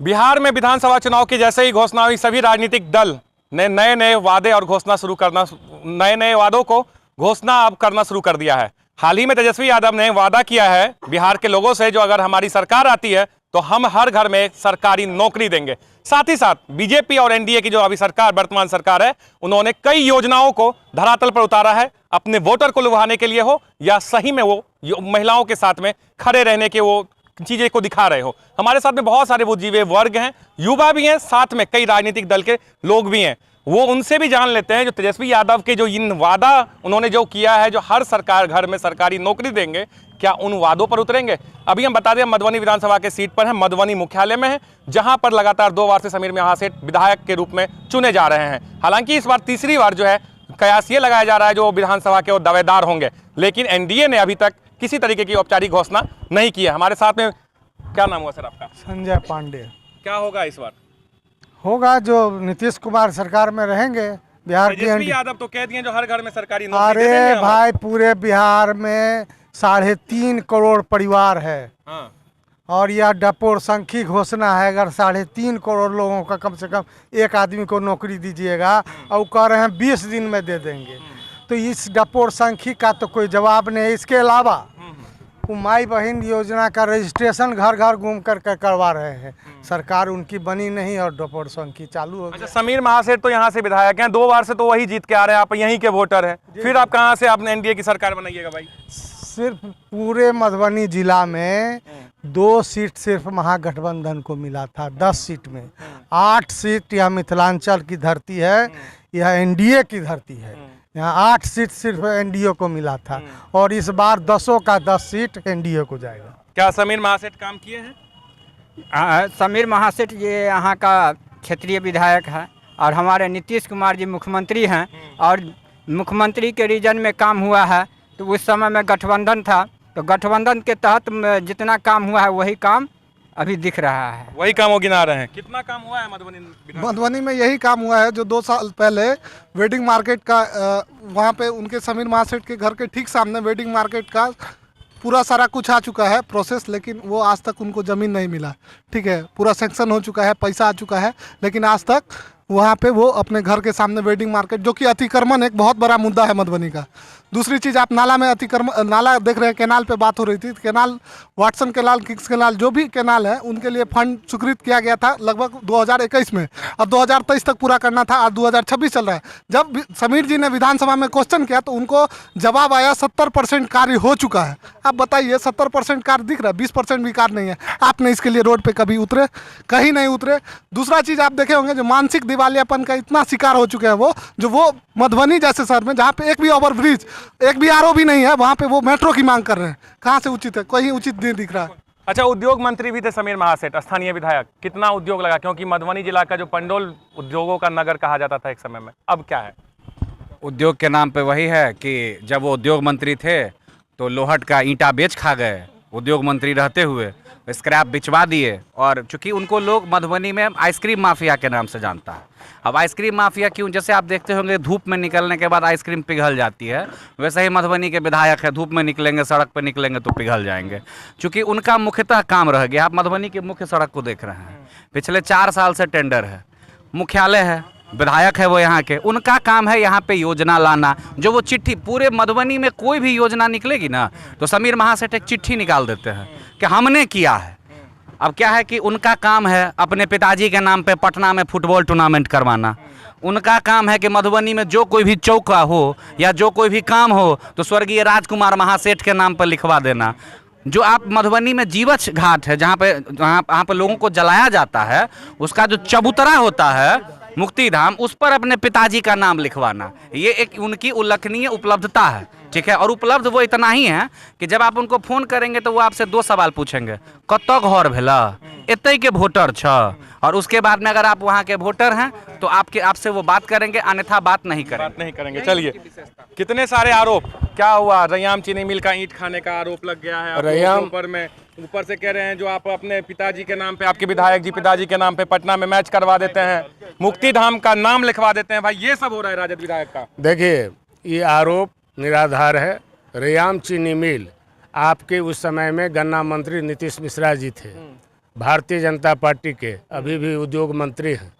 बिहार में विधानसभा चुनाव की जैसे ही घोषणा हुई, सभी राजनीतिक दल ने नए नए वादे और घोषणा शुरू करना, नए नए वादों को घोषणा अब करना शुरू कर दिया है। हाल ही में तेजस्वी यादव ने वादा किया है बिहार के लोगों से, जो अगर हमारी सरकार आती है तो हम हर घर में सरकारी नौकरी देंगे। साथ ही साथ बीजेपी और एनडीए की जो अभी सरकार, वर्तमान सरकार है, उन्होंने कई योजनाओं को धरातल पर उतारा है, अपने वोटर को लुभाने के लिए हो या सही में वो महिलाओं के साथ में खड़े रहने के वो चीजें को दिखा रहे हो। हमारे साथ में बहुत सारे बुद्धिजीवी वर्ग हैं, युवा भी हैं, साथ में कई राजनीतिक दल के लोग भी हैं। वो उनसे भी जान लेते हैं जो तेजस्वी यादव के जो इन वादा उन्होंने जो किया है, जो हर सरकार घर में सरकारी नौकरी देंगे, क्या उन वादों पर उतरेंगे। अभी हम बता दें, मधुबनी विधानसभा के सीट पर है, मधुबनी मुख्यालय में है, जहां पर लगातार 2 बार से समीर महासेठ विधायक के रूप में चुने जा रहे हैं। हालांकि इस बार तीसरी बार जो है कयास ये लगाया जा रहा है जो विधानसभा के वो दावेदार होंगे, लेकिन एनडीए ने अभी तक किसी तरीके की औपचारिक घोषणा नहीं की है। हमारे साथ में, क्या नाम हुआ सर आपका? संजय पांडे। क्या होगा इस बार? होगा जो नीतीश कुमार सरकार में रहेंगे बिहार की। तेजस्वी यादव तो कह दिए जो हर घर में सरकारी नौकरी दे अरे देंगे हम। भाई, पूरे बिहार में 3.5 करोड़ परिवार है। हाँ। और यह डपोर संख्यी घोषणा है, अगर 3.5 करोड़ लोगों का कम से कम एक आदमी को नौकरी दीजिएगा, और वो कह रहे हैं 20 दिन में दे देंगे। तो इस डपोर संख्यी का तो कोई जवाब नहीं है। इसके अलावा वो माई बहन योजना का रजिस्ट्रेशन घर घर घूम कर करवा रहे हैं। सरकार उनकी बनी नहीं और डपोर संख्यी चालू हो गई। समीर महासेठ तो यहाँ से विधायक हैं, 2 बार से तो वही जीत के आ रहे हैं, आप यहीं के वोटर हैं, फिर आप कहाँ से आपने एनडीए की सरकार बनाइएगा भाई? सिर्फ पूरे मधुबनी जिला में 2 सीट सिर्फ महागठबंधन को मिला था। 10 सीट में 8 सीट यह मिथिलांचल की धरती है, यह एनडीए की धरती है। यहाँ 8 सीट सिर्फ एनडीए को मिला था, और इस बार 10 का 10 सीट एनडीए को जाएगा। क्या समीर महासेठ काम किए हैं? समीर महासेठ ये यहाँ का क्षेत्रीय विधायक है, और हमारे नीतीश कुमार जी मुख्यमंत्री हैं, और मुख्यमंत्री के रीजन में काम हुआ है। तो उस समय में गठबंधन था, तो गठबंधन के तहत जितना काम हुआ है वही काम अभी दिख रहा है, वही काम वो गिना रहे हैं। कितना काम हुआ है मधुबनी में? यही काम हुआ है जो 2 साल पहले वेडिंग मार्केट का, वहाँ पे उनके समीर महासेठ के घर के ठीक सामने वेडिंग मार्केट का पूरा सारा कुछ आ चुका है प्रोसेस, लेकिन वो आज तक उनको ज़मीन नहीं मिला। ठीक है, पूरा सेंक्शन हो चुका है, पैसा आ चुका है, लेकिन आज तक वहाँ पे वो अपने घर के सामने वेडिंग मार्केट, जो कि अतिक्रमण एक बहुत बड़ा मुद्दा है मधुबनी का। दूसरी चीज़, आप नाला में अतिक्रमण, नाला देख रहे हैं, कैनाल पे बात हो रही थी। Canal, Watson canal, Kings canal, जो भी कैनाल है उनके लिए फंड स्वीकृत किया गया था लगभग 2021 में। अब 2023 तक पूरा करना था, आज 2026 चल रहा है। जब समीर जी ने विधानसभा में क्वेश्चन किया तो उनको जवाब आया 70% कार्य हो चुका है। आप बताइए, 70% कार्य दिख रहा है, 20% भी कार्य नहीं है। आपने इसके लिए रोड पर कभी उतरे? कहीं नहीं उतरे। दूसरा चीज़ आप देखे होंगे, जो मानसिक दिवालियापन का इतना शिकार हो चुके हैं वो मधुबनी जैसे शहर में, जहाँ पे एक भी ओवरब्रिज, एक भी आरओ भी नहीं है, वहाँ पे वो मेट्रो की मांग कर रहे हैं। कहाँ से उचित है? कोई उचित नहीं दिख रहा है। अच्छा, उद्योग मंत्री भी थे समीर महासेठ, स्थानीय विधायक। कितना उद्योग लगा? क्योंकि मधुबनी जिला का जो पंडोल उद्योगों का नगर कहा जाता था एक समय में, अब क्या है? उद्योग के नाम पे वही है कि जब वो उद्योग मंत्री थे तो लोहट का ईंटा बेच खा गए, उद्योग मंत्री रहते हुए स्क्रैप बिचवा दिए। और चूंकि उनको लोग मधुबनी में आइसक्रीम माफिया के नाम से जानता है। अब आइसक्रीम माफिया क्यों? जैसे आप देखते होंगे धूप में निकलने के बाद आइसक्रीम पिघल जाती है, वैसे ही मधुबनी के विधायक है, धूप में निकलेंगे, सड़क पर निकलेंगे तो पिघल जाएंगे। चूँकि उनका मुख्यतः काम रह गया। आप मधुबनी की मुख्य सड़क को देख रहे हैं, पिछले 4 साल से टेंडर है, मुख्यालय है, विधायक है वो यहाँ के, उनका काम है यहाँ पे योजना लाना। जो वो चिट्ठी, पूरे मधुबनी में कोई भी योजना निकलेगी ना तो समीर महासेठ एक चिट्ठी निकाल देते हैं कि हमने किया है। अब क्या है कि उनका काम है अपने पिताजी के नाम पे पटना में फुटबॉल टूर्नामेंट करवाना। उनका काम है कि मधुबनी में जो कोई भी चौका हो या जो कोई भी काम हो तो स्वर्गीय राजकुमार महासेठ के नाम पर लिखवा देना। जो आप मधुबनी में जीवछ घाट है, जहाँ पे लोगों को जलाया जाता है, उसका जो चबूतरा होता है मुक्ति धाम, उस पर अपने पिताजी का नाम लिखवाना, ये एक उनकी उल्लेखनीय उपलब्धता है। ठीक है, और उपलब्ध वो इतना ही है कि जब आप उनको फोन करेंगे तो वो आपसे 2 सवाल पूछेंगे, कत्तो घर भेला, एतई के वोटर छ, और उसके बाद में अगर आप वहाँ के वोटर हैं तो आपसे वो बात करेंगे, अन्यथा बात नहीं करेंगे। चलिए, कितने सारे आरोप, क्या हुआ? रैयाम चीनी मिल का ईंट खाने का आरोप लग गया है रैयाम ऊपर से कह रहे हैं जो आप अपने पिताजी के नाम पे, आपके विधायक जी पिताजी के नाम पे पटना में मैच करवा देते हैं, मुक्ति धाम का नाम लिखवा देते हैं। भाई ये सब हो रहा है राजद विधायक का। देखिए, ये आरोप निराधार है। रैयाम चीनी मिल आपके उस समय में गन्ना मंत्री नीतीश मिश्रा जी थे, भारतीय जनता पार्टी के अभी भी उद्योग मंत्री हैं।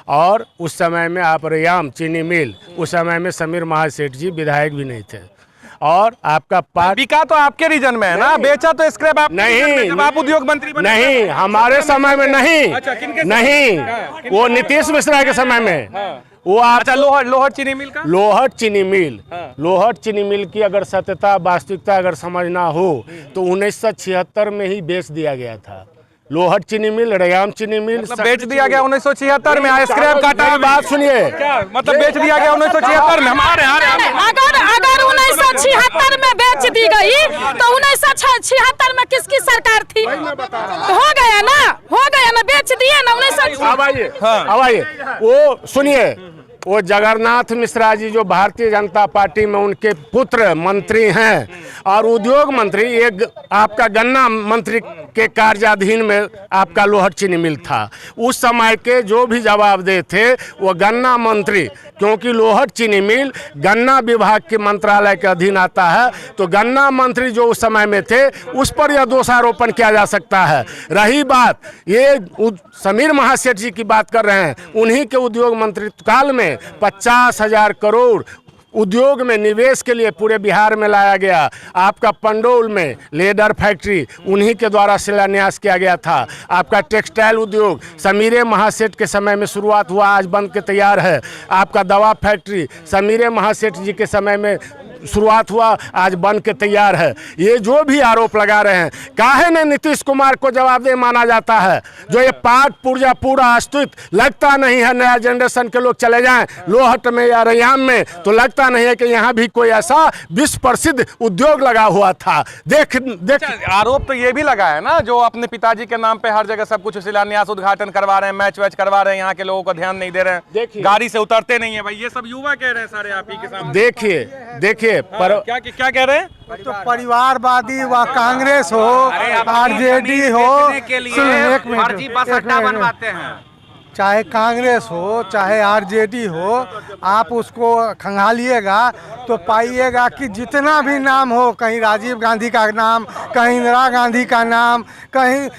और उस समय में आप रैयाम चीनी मिल, उस समय में समीर महासेठ जी विधायक भी नहीं थे। और आपका पार्टी बिका तो आपके रीजन में है ना, बेचा तो स्क्रैप आप नहीं, जब आप उद्योग मंत्री बने। नहीं, हमारे समय में नहीं। अच्छा, किनके नहीं, वो नीतीश मिश्रा के समय में। वो आप अच्छा, लोहट चीनी मिल का लोहट चीनी मिल, हाँ। लोहट चीनी मिल की अगर सत्यता वास्तविकता अगर समझना हो तो 1976 में ही बेच दिया गया था। लोहट चीनी मिल, रैयाम चीनी मिल मतलब बेच दिया गया 1976 में, स्क्रैप काटा। मेरी बात सुनिए, क्या मतलब बेच दिया गया 1976 में? हमारे अगर 1976 में बेच दी गई तो 1976 में किसकी सरकार थी? हो गया ना, बेच दिया ना 1976। अब आइए, वो सुनिए, वो जगन्नाथ मिश्रा जी जो भारतीय जनता पार्टी में उनके पुत्र मंत्री हैं, और उद्योग मंत्री एक आपका गन्ना मंत्री के कार्याधीन में आपका लोहट चीनी मिल था। उस समय के जो भी जवाबदेह थे वो गन्ना मंत्री, क्योंकि लोहट चीनी मिल गन्ना विभाग के मंत्रालय के अधीन आता है, तो गन्ना मंत्री जो उस समय में थे उस पर यह दोषारोपण किया जा सकता है। रही बात ये समीर महासेठ जी की बात कर रहे हैं, उन्हीं के उद्योग मंत्रित्व काल में 50,000 करोड़ उद्योग में निवेश के लिए पूरे बिहार में लाया गया। आपका पंडौल में लेदर फैक्ट्री उन्हीं के द्वारा शिलान्यास किया गया था। आपका टेक्सटाइल उद्योग समीर महासेठ के समय में शुरुआत हुआ, आज बन के तैयार है। आपका दवा फैक्ट्री समीर महासेठ जी के समय में शुरुआत हुआ, आज बन के तैयार है। ये जो भी आरोप लगा रहे हैं, काहे ने नीतीश कुमार को जवाबदेह माना जाता है? जो ये पाठ पूर्जा पूरा अस्तित्व लगता नहीं है, नया जनरेशन के लोग चले जाएं लोहट में या रैयाम में तो लगता नहीं है कि यहाँ भी कोई ऐसा विश्व प्रसिद्ध उद्योग लगा हुआ था। देख आरोप तो ये भी लगा है ना, जो अपने पिताजी के नाम पे हर जगह सब कुछ शिलान्यास उद्घाटन करवा रहे हैं, मैच वैच करवा रहे हैं, यहाँ के लोगों को ध्यान नहीं दे रहे हैं, गाड़ी से उतरते नहीं है। भाई ये सब युवा कह रहे हैं सारे आप ही के सामने। देखिए पर क्या कह रहे हैं? तो परिवारवादी व कांग्रेस हो, आरजेडी हो, एक मिनट, बनवाते हैं। चाहे कांग्रेस हो चाहे आरजेडी हो, आप उसको खंगालिएगा तो पाइएगा कि जितना भी नाम हो, कहीं राजीव गांधी का नाम, कहीं इंदिरा गांधी का नाम, कहीं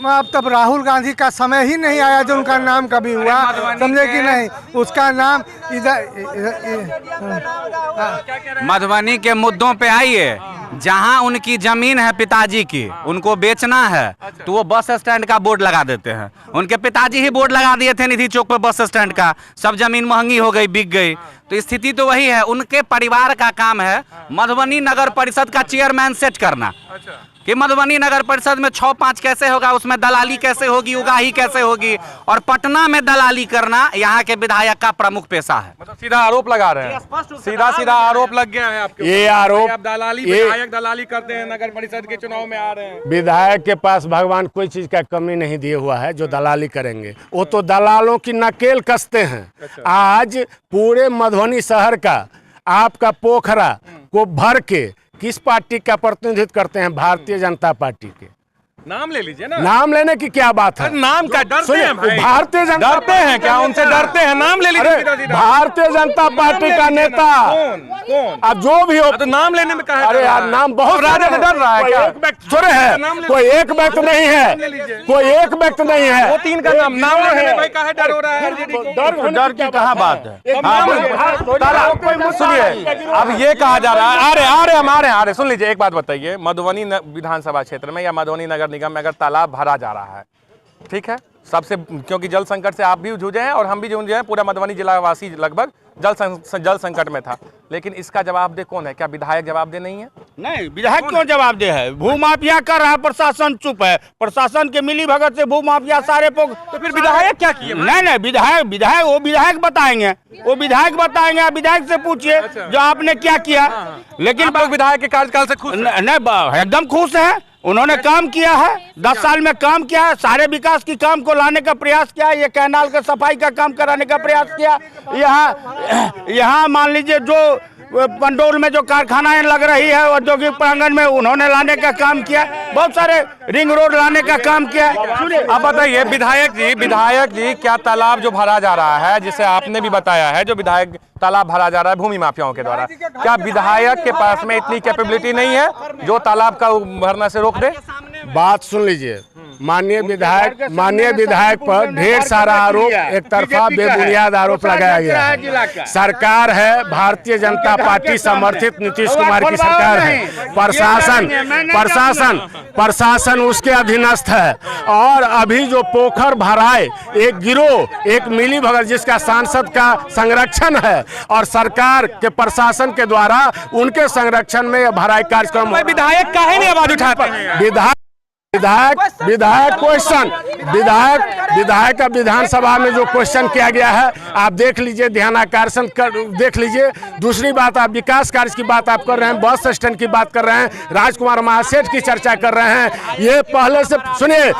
अब तब राहुल गांधी का समय ही नहीं आया जो उनका नाम कभी हुआ, समझे कि नहीं? उसका नाम मधुबनी के मुद्दों पे आइए। जहां उनकी जमीन है पिताजी की, उनको बेचना है तो वो बस स्टैंड का बोर्ड लगा देते हैं। उनके पिताजी ही बोर्ड लगा दिए थे निधि चौक पे बस स्टैंड का, सब जमीन महंगी हो गई, बिक गई। तो स्थिति तो वही है। उनके परिवार का काम है मधुबनी नगर परिषद का चेयरमैन सेट करना, कि मधुबनी नगर परिषद में 6-5 कैसे होगा, उसमें दलाली कैसे होगी, उगाही कैसे होगी, और पटना में दलाली करना यहाँ के विधायक का प्रमुख पेशा है। मतलब सीधा आरोप लगा रहे हैं, सीधा आरोप लग गया है आपके ये ऊपर। आरोप आप दलाली, विधायक दलाली करते हैं, नगर परिषद के चुनाव में आ रहे हैं। विधायक के पास भगवान कोई चीज का कमी नहीं दिए हुआ है जो दलाली करेंगे, वो तो दलालों की नकेल कसते हैं। आज पूरे मधुबनी शहर का आपका पोखरा को भर के किस पार्टी का प्रतिनिधित्व करते हैं? भारतीय जनता पार्टी के। नाम ले लीजिए ना। नाम लेने की क्या बात है? नाम का डरते हैं भाई। भारतीय जनता डरते हैं क्या? उनसे डरते हैं? नाम ले लीजिए। भारतीय जनता पार्टी का नेता कौन? अब जो भी हो तो नाम लेने में कहा। अरे यार नाम बहुत राजा से डर रहा है क्या? सुने है, कोई एक व्यक्ति नहीं है, कोई एक व्यक्ति नहीं है। वो 3 का नाम लेने में भाई काहे डर हो रहा है? डर की कहाँ बात है? सुनिए, अब ये कहा जा रहा है, अरे सुन लीजिए, एक बात बताइए, मधुबनी विधानसभा क्षेत्र में या मधुबनी नगर निगम में अगर तालाब भरा जा रहा है, ठीक है, सबसे, क्योंकि जल संकट से आप भी जूझे हैं और हम भी जूझे हैं, पूरा मधुबनी जिला वासी लगभग जल संकट में था, लेकिन इसका जवाबदेह कौन है? क्या विधायक जवाबदेह नहीं है? नहीं, विधायक क्यों जवाबदेह है? भूमाफिया कर रहा है, प्रशासन चुप है। प्रशासन के मिली भगत से भूमाफिया सारे तो फिर विधायक क्या किए? नहीं, विधायक वो विधायक बताएंगे, आप विधायक से पूछिए जो आपने क्या किया। लेकिन आप लोग विधायक के कार्यकाल से खुश हैं? नहीं, एकदम खुश है। उन्होंने काम किया है, 10 साल में काम किया है, सारे विकास की काम को लाने का प्रयास किया, ये कैनाल का सफाई का काम कराने का प्रयास किया। यहाँ मान लीजिए जो पंडौल में जो कारखानाएं लग रही है औद्योगिक प्रांगण में, उन्होंने लाने का काम किया। बहुत सारे रिंग रोड लाने का काम किया। अब बताइए विधायक जी, क्या तालाब जो भरा जा रहा है, जिसे आपने भी बताया है, जो विधायक तालाब भरा जा रहा है भूमि माफियाओं के द्वारा, क्या विधायक के पास में इतनी कैपेबिलिटी नहीं है जो तालाब का भरना से रोक दे? बात सुन लीजिए, माननीय विधायक पर ढेर सारा आरोप, एक तरफा बेबुनियाद आरोप लगाया गया है। सरकार है भारतीय जनता पार्टी समर्थित नीतीश कुमार की सरकार है। प्रशासन उसके अधीनस्थ है। और अभी जो पोखर भराए एक गिरोह, एक मिली भगत जिसका सांसद का संरक्षण है और सरकार के प्रशासन के द्वारा उनके संरक्षण में भराई कार्यक्रम, विधायक काहे नहीं आवाज उठाते? विधायक का विधानसभा में जो क्वेश्चन किया गया है, आप देख लीजिए, ध्यानाकर्षण कर देख लीजिए। दूसरी बात, आप विकास कार्य की बात आप कर रहे हैं, बस स्टैंड की बात कर रहे हैं, राजकुमार महासेठ की चर्चा कर रहे हैं। ये पहले से सुनिए,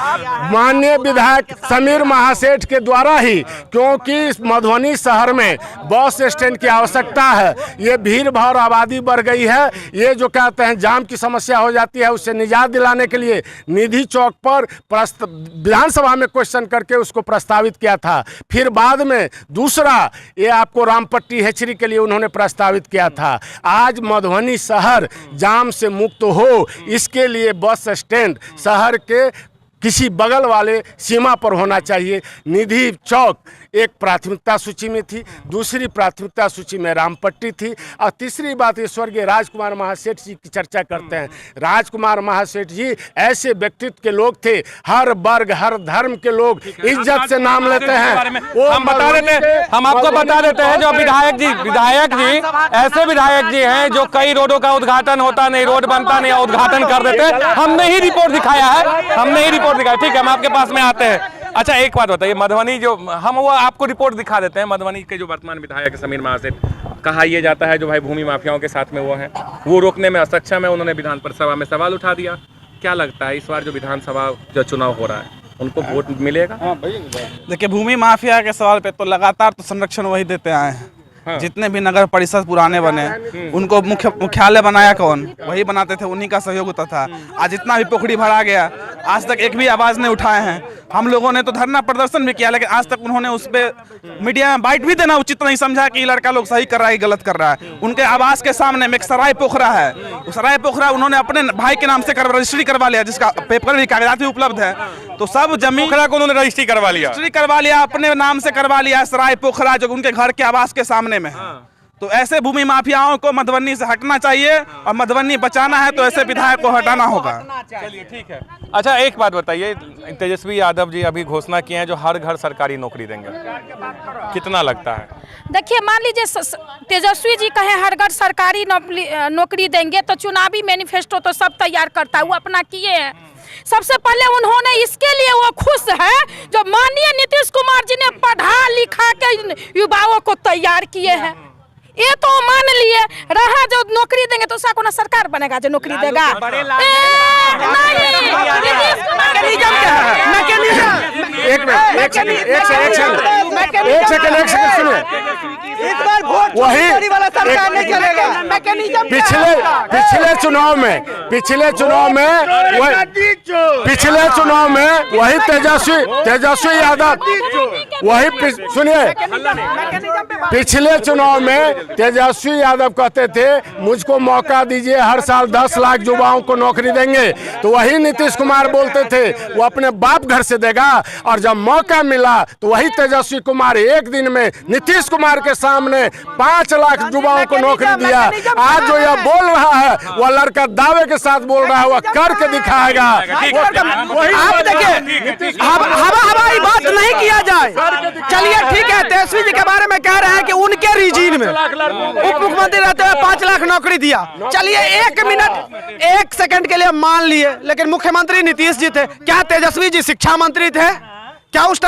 माननीय विधायक समीर महासेठ के द्वारा ही, क्योंकि मधुबनी शहर में बस स्टैंड की आवश्यकता है। ये भीड़ भाड़ आबादी बढ़ गई है, ये जो कहते हैं जाम की समस्या हो जाती है, उससे निजात दिलाने के लिए निधि चौक पर विधानसभा में क्वेश्चन करके उसको प्रस्तावित किया था। फिर बाद में दूसरा ये आपको रामपट्टी हेचरी के लिए उन्होंने प्रस्तावित किया था। आज मधुबनी शहर जाम से मुक्त हो, इसके लिए बस स्टैंड शहर के किसी बगल वाले सीमा पर होना चाहिए। निधि चौक एक प्राथमिकता सूची में थी, दूसरी प्राथमिकता सूची में रामपट्टी थी, और तीसरी बात ये स्वर्गीय राजकुमार महासेठ जी की चर्चा करते हैं। राजकुमार महासेठ जी ऐसे व्यक्तित्व के लोग थे, हर वर्ग हर धर्म के लोग इज्जत से नाम लेते हैं। हम आपको बता देते हैं, जो विधायक जी ऐसे विधायक जी हैं जो कई रोडों का उद्घाटन होता नहीं, रोड बनता नहीं, उद्घाटन कर देते। हमने ही रिपोर्ट दिखाया है, ठीक है, हम आपके पास में आते हैं। अच्छा, एक बात बताइए, मधुबनी जो हम वो आपको रिपोर्ट दिखा देते हैं, मधुबनी के जो वर्तमान विधायक समीर महासेठ, कहा यह जाता है जो भाई भूमि माफियाओं के साथ में वो हैं, वो रोकने में असक्षम है। उन्होंने विधान परिसभा में सवाल उठा दिया। क्या लगता है इस बार जो विधानसभा जो चुनाव हो रहा है, उनको वोट मिलेगा? देखिए, भूमि माफिया के सवाल पे तो लगातार तो संरक्षण वही देते आए हैं। जितने भी नगर परिषद पुराने बने, उनको मुख्यालय बनाया कौन? वही बनाते थे, उन्हीं का सहयोग होता था। आज जितना भी पोखरी भरा गया, आज तक एक भी आवाज नहीं उठाए हैं। हम लोगों ने तो धरना प्रदर्शन भी किया, लेकिन आज तक उन्होंने उस पर मीडिया में बाइट भी देना उचित नहीं समझा कि लड़का लोग सही कर रहा है, गलत कर रहा है। उनके आवास के सामने में एक सराय पोखरा है, उस सराय पोखरा उन्होंने अपने भाई के नाम से रजिस्ट्री करवा लिया, जिसका पेपर भी कागजात भी उपलब्ध है। तो सब जमीन को उन्होंने रजिस्ट्री करवा लिया, अपने नाम से करवा लिया सराय पोखरा, जो उनके घर के आवास के सामने में है। तो ऐसे भूमि माफियाओं को मधुबनी से हटना चाहिए, और मधुबनी बचाना है तो ऐसे विधायक को हटाना होगा। चलिए, ठीक है। अच्छा, एक बात बताइए, तेजस्वी यादव जी अभी घोषणा किए हैं जो हर घर सरकारी नौकरी देंगे, कितना लगता है? देखिए, मान लीजिए तेजस्वी जी कहे हर घर सरकारी नौकरी देंगे, तो चुनावी मैनिफेस्टो तो सब तैयार करता है, वो अपना किए हैं। सबसे पहले उन्होंने इसके लिए वो खुश है जो माननीय नीतीश कुमार जी ने पढ़ा लिखा के युवाओं को तैयार किए हैं। ये तो मान लिए रहा, जो नौकरी देंगे तो उसका सरकार बनेगा जो नौकरी देगा। पिछले चुनाव में वही तेजस्वी यादव, वही सुनिए, पिछले चुनाव में तेजस्वी यादव कहते थे मुझको मौका दीजिए, हर साल 10 लाख युवाओं को नौकरी देंगे। तो वही नीतीश कुमार बोलते थे वो अपने बाप घर से देगा, और जब मौका मिला तो वही तेजस्वी कुमार एक दिन में नीतीश कुमार के सामने 5 लाख युवाओं को नौकरी दिया। आज जो यह बोल रहा है वह लड़का दावे के साथ बोल रहा है, वह करके दिखाएगा। आप देखिए, हवाई बात नहीं किया जाए। चलिए, ठीक है, तेजस्वी जी के बारे में कह रहे हैं कि उनके रीजन में उप मुख्यमंत्री रहते हुए 5 लाख नौकरी दिया। चलिए, 1 मिनट 1 सेकंड के लिए मान लिए, लेकिन मुख्यमंत्री नीतीश जी थे। क्या तेजस्वी जी शिक्षा मंत्री थे? क्या उस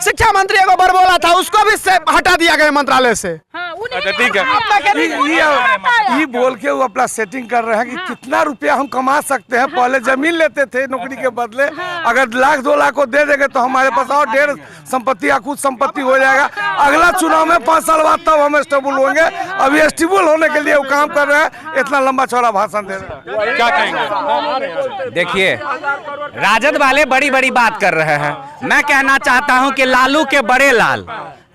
शिक्षा मंत्री को बरबोला था, उसको भी हटा दिया गया मंत्रालय से। अच्छा, ठीक है, ये बोल के वो अपना सेटिंग कर रहे हैं कि कितना रुपया हम कमा सकते हैं। पहले जमीन लेते थे नौकरी के बदले, अगर लाख 2 लाख को दे देंगे तो हमारे पास और ढेर संपत्ति या कुछ संपत्ति हो जाएगा। अगला चुनाव में 5 साल बाद तब हम स्टेबल होंगे। अभी स्टेबल होने के लिए वो काम कर रहे हैं, इतना लंबा चौड़ा भाषण दे रहे हैं। क्या कहेंगे? देखिए, राजद वाले बड़ी बड़ी बात कर रहे हैं। मैं कहना चाहता हूं कि लालू के बड़े लाल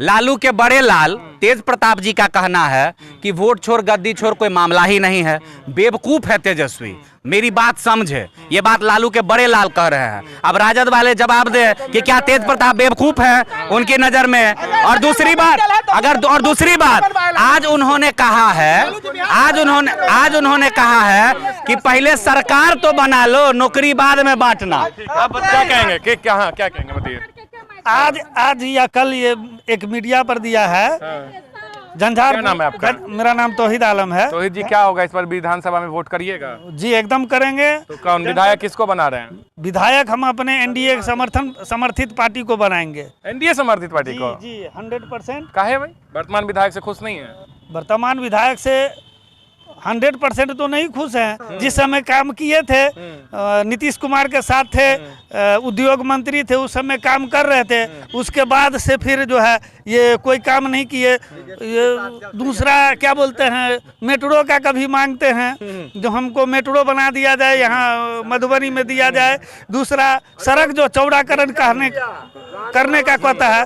लालू के बड़े लाल तेज प्रताप जी का कहना है कि वोट छोड़ गद्दी छोड़ कोई मामला ही नहीं है, बेवकूफ है तेजस्वी। मेरी बात समझे, ये बात लालू के बड़े लाल कह रहे हैं। अब राजद वाले जवाब दे कि क्या तेज प्रताप बेवकूफ है उनकी नजर में। और दूसरी बात आज उन्होंने कहा है कि पहले सरकार तो बना लो, नौकरी बाद में बांटना। आप क्या कहेंगे कि क्या कहेंगे बताइए। आज या कल ये एक मीडिया पर दिया है झंझार। क्या नाम है आपका? मेरा नाम तौहीद आलम है। तौहीद जी, क्या होगा इस पर विधानसभा में वोट करिएगा? जी एकदम करेंगे। तो कौन विधायक किसको बना रहे हैं? विधायक हम अपने एनडीए समर्थित पार्टी को बनाएंगे। एनडीए समर्थित पार्टी को? जी 100%। काहे भाई, वर्तमान विधायक से खुश नहीं है? वर्तमान विधायक से 100% तो नहीं खुश हैं। जिस समय काम किए थे, नीतीश कुमार के साथ थे, उद्योग मंत्री थे, उस समय काम कर रहे थे। उसके बाद से फिर जो है ये कोई काम नहीं किए। ये दूसरा क्या बोलते हैं, मेट्रो का कभी मांगते हैं जो हमको मेट्रो बना दिया जाए, यहाँ मधुबनी में दिया जाए। दूसरा सड़क जो चौड़ाकरण करने का कहता है,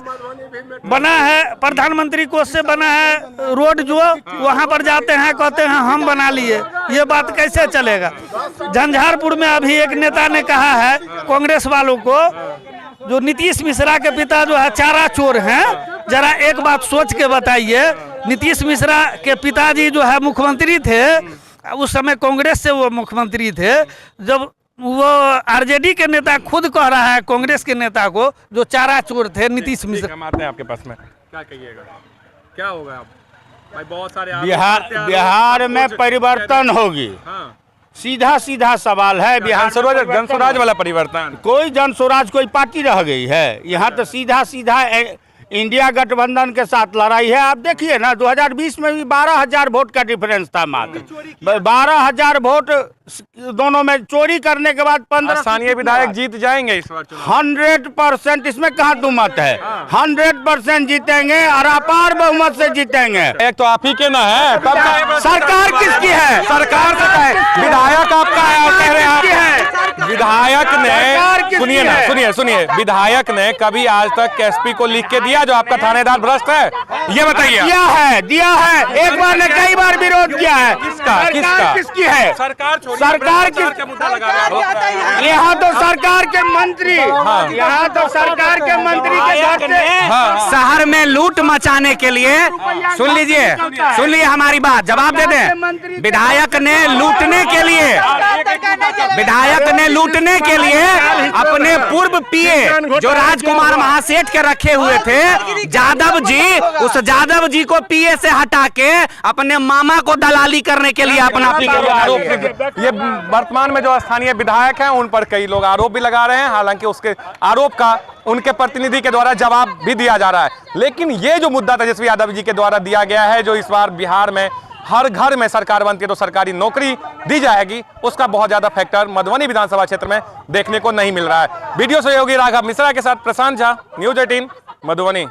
बना है प्रधानमंत्री कोष से बना है रोड, जो वहाँ पर जाते हैं कहते हैं हम बना लिए। ये बात कैसे चलेगा? झंझारपुर में अभी एक नेता ने कहा है कांग्रेस वालों को, जो नीतीश मिश्रा के पिता जो है चारा चोर हैं। जरा एक बात सोच के बताइए, नीतीश मिश्रा के पिताजी जो है मुख्यमंत्री थे, उस समय कांग्रेस से वो मुख्यमंत्री थे। जब वो आरजेडी के नेता खुद कह रहा है कांग्रेस के नेता को जो चारा चोर थे नीतीश मिश्रा। आते हैं आपके पास में, क्या कहिएगा, क्या होगा? आप भाई बहुत सारे बिहार में परिवर्तन होगी। हाँ। सीधा सवाल है। बिहार जनस्वराज वाला परिवर्तन? कोई जनस्वराज कोई पार्टी रह गई है? यहाँ तो सीधा इंडिया गठबंधन के साथ लड़ाई है। आप देखिए ना, 2020 में भी 12,000 वोट का डिफरेंस था मात्र। 12,000 वोट दोनों में चोरी करने के बाद 15 स्थानीय विधायक जीत जाएंगे इस बार चुनाव? 100%। इसमें कहाँ दुमत है? 100% जीतेंगे और अपार बहुमत से जीतेंगे। एक तो आप ही के ना है, तब सरकार किसकी है? सरकार से है, विधायक आपका है और कह रहे हैं विधायक ने, सुनिए, विधायक ने कभी आज तक एसपी को लिख के दिया जो आपका थानेदार भ्रष्ट है? ये बताइए। दिया है। एक बार ने कई बार विरोध किया है। किसका? किसकी है? सरकार का मुद्दा लगा रहा है। यहाँ तो सरकार के मंत्री, यहाँ तो सरकार के मंत्री के घर से शहर में लूट मचाने के लिए, सुन लीजिए हमारी बात, जवाब दे दें। विधायक ने लूटने के लिए अपने पूर्व पीए जो राजकुमार महासेठ के रखे हुए थे जादव जी, उस जादव जी को पीए से हटा के अपने मामा को दलाली करने के लिए अपना ये वर्तमान में जो स्थानीय विधायक हैं उन पर कई लोग आरोप भी लगा रहे हैं। हालांकि उसके आरोप का उनके प्रतिनिधि के द्वारा जवाब भी दिया जा रहा है। लेकिन ये जो मुद्दा तेजस्वी यादव जी के द्वारा दिया गया है, जो इस बार बिहार में हर घर में सरकार बनती है तो सरकारी नौकरी दी जाएगी, उसका बहुत ज्यादा फैक्टर मधुबनी विधानसभा क्षेत्र में देखने को नहीं मिल रहा है। वीडियो सहयोगी राघव मिश्रा के साथ प्रशांत झा, न्यूज़ 18 मधुबनी।